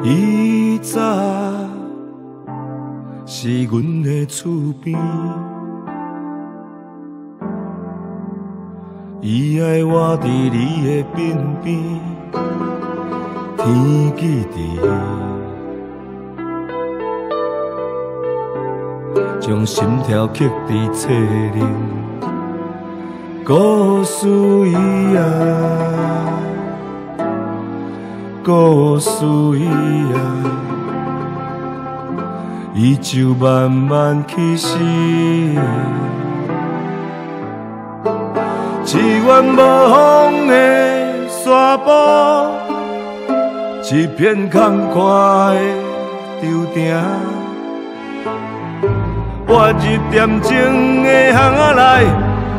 伊早是阮的厝边，伊爱我伫你的身边，天记地，将心跳刻伫册顶，故事伊啊。故事伊啊，伊就慢慢起始。一望无风的沙坡，一片空旷的舟艇，我入恬静的巷仔内，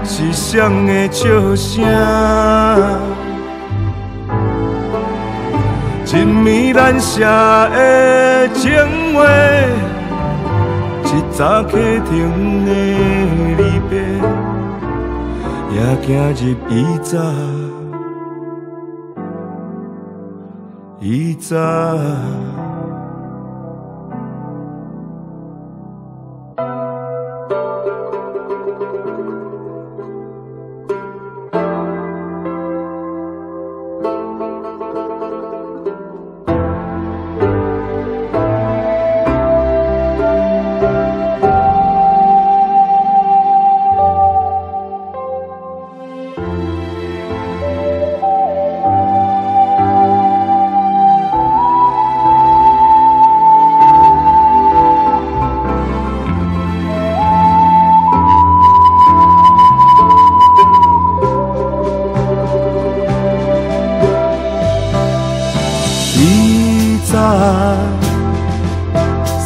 是谁的笑声？一暝咱写的情话，一早客厅的离别，也行入伊早。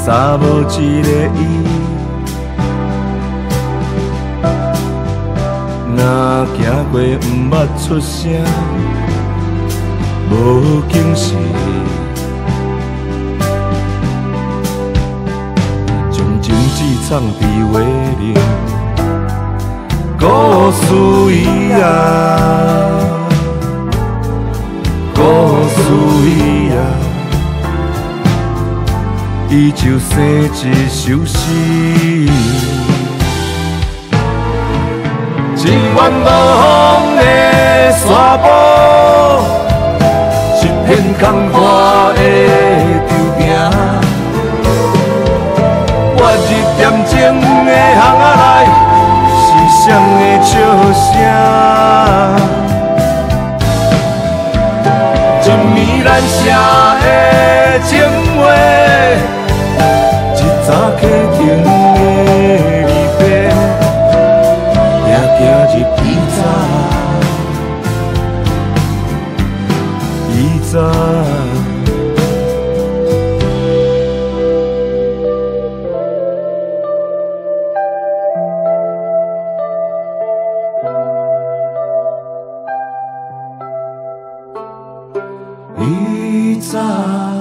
三无一个伊，若行过毋捌出声，无惊喜，将情字藏伫话里，故事伊啊，故事伊啊。伊就生一首诗，一望无风的沙坡，一片空旷的舟艇，我入恬静的巷仔内，是谁的笑声？一暝咱写的情话。早客厅的离别，也行入伊早。伊早。